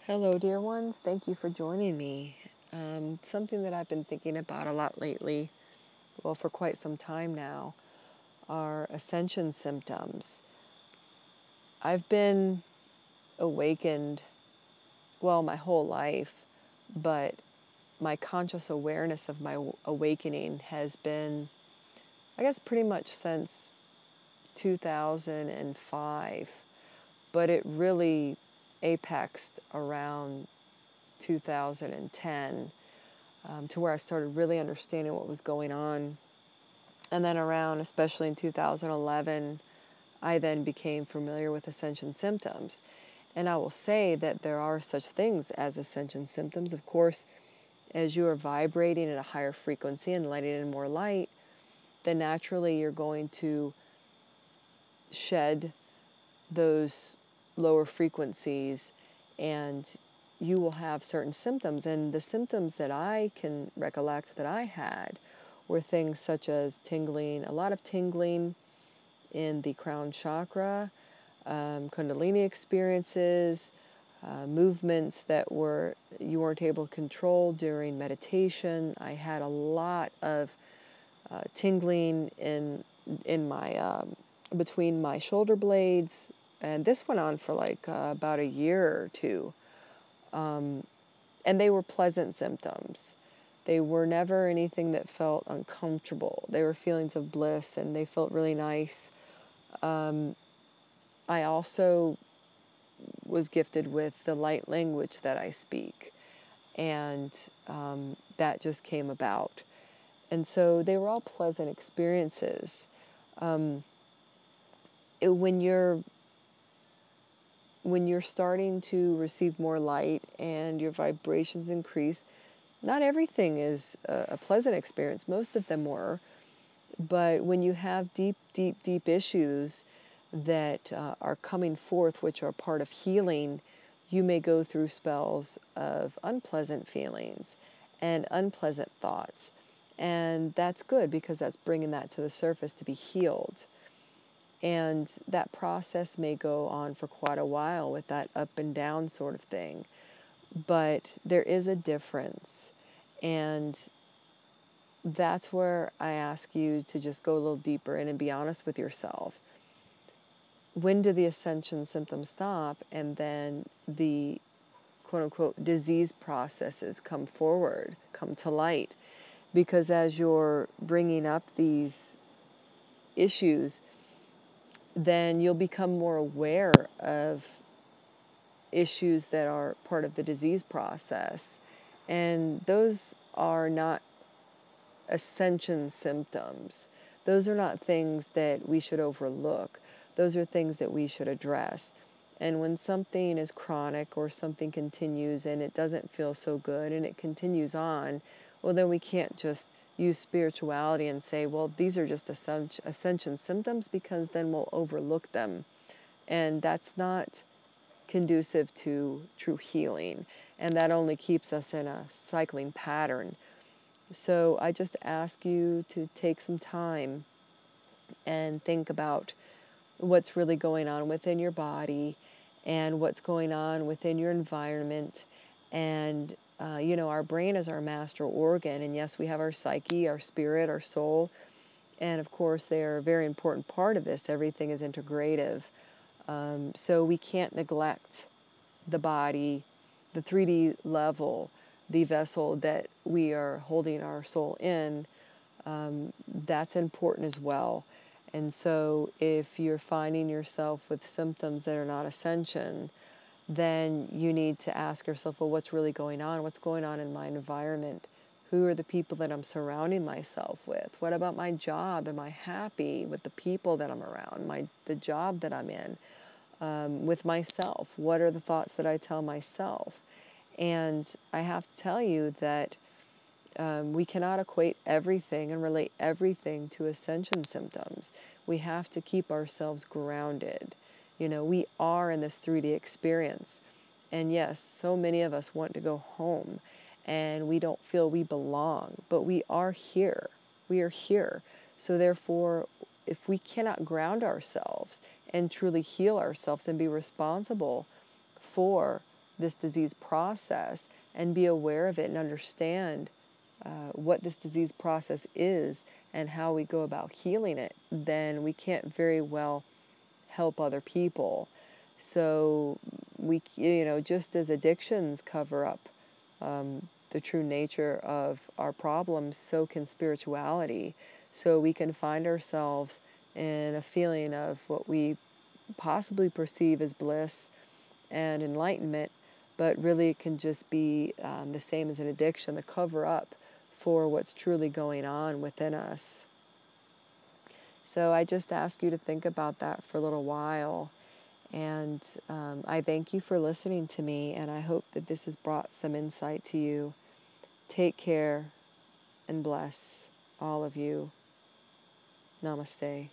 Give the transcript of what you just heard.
Hello, dear ones. Thank you for joining me. Something that I've been thinking about a lot lately, well, for quite some time now, are ascension symptoms. I've been awakened, well, my whole life, but my conscious awareness of my awakening has been, I guess, pretty much since 2005, but it really apexed around 2010, to where I started really understanding what was going on. And then around, especially in 2011, I then became familiar with ascension symptoms. And I will say that there are such things as ascension symptoms. Of course, as you are vibrating at a higher frequency and letting in more light, then naturally you're going to shed those lower frequencies, and you will have certain symptoms. And the symptoms that I can recollect that I had were things such as tingling, a lot of tingling in the crown chakra, kundalini experiences, movements that you weren't able to control during meditation. I had a lot of tingling in my between my shoulder blades, and this went on for like about a year or two. And they were pleasant symptoms. They were never anything that felt uncomfortable. They were feelings of bliss, and they felt really nice. I also was gifted with the light language that I speak, and that just came about. And so they were all pleasant experiences. When you're starting to receive more light and your vibrations increase, not everything is a pleasant experience. Most of them were. But when you have deep, deep, deep issues that are coming forth, which are part of healing, you may go through spells of unpleasant feelings and unpleasant thoughts. And that's good, because that's bringing that to the surface to be healed. And that process may go on for quite a while with that up and down sort of thing. But there is a difference. And that's where I ask you to just go a little deeper in and be honest with yourself. When do the ascension symptoms stop, and then the quote unquote disease processes come forward, come to light? Because as you're bringing up these issues, then you'll become more aware of issues that are part of the disease process. And those are not ascension symptoms. Those are not things that we should overlook. Those are things that we should address. And when something is chronic, or something continues and it doesn't feel so good and it continues on, well, then we can't just use spirituality and say, well, these are just ascension symptoms, because then we'll overlook them. And that's not conducive to true healing. And that only keeps us in a cycling pattern. So I just ask you to take some time and think about what's really going on within your body, and what's going on within your environment. And our brain is our master organ, and yes, we have our psyche, our spirit, our soul, and of course they are a very important part of this. Everything is integrative. So we can't neglect the body, the 3D level, the vessel that we are holding our soul in. That's important as well. And so if you're finding yourself with symptoms that are not ascension, then you need to ask yourself, well, what's really going on? What's going on in my environment? Who are the people that I'm surrounding myself with? What about my job? Am I happy with the people that I'm around, the job that I'm in? With myself, what are the thoughts that I tell myself? And I have to tell you that we cannot equate everything and relate everything to ascension symptoms. We have to keep ourselves grounded. We are in this 3D experience. And yes, so many of us want to go home, and we don't feel we belong, but we are here. We are here. So therefore, if we cannot ground ourselves and truly heal ourselves and be responsible for this disease process and be aware of it and understand what this disease process is and how we go about healing it, then we can't very well help other people. So we, just as addictions cover up the true nature of our problems, so can spirituality. So we can find ourselves in a feeling of what we possibly perceive as bliss and enlightenment, but really it can just be the same as an addiction, the cover up for what's truly going on within us. So I just ask you to think about that for a little while. And I thank you for listening to me, and I hope that this has brought some insight to you. Take care and bless all of you. Namaste.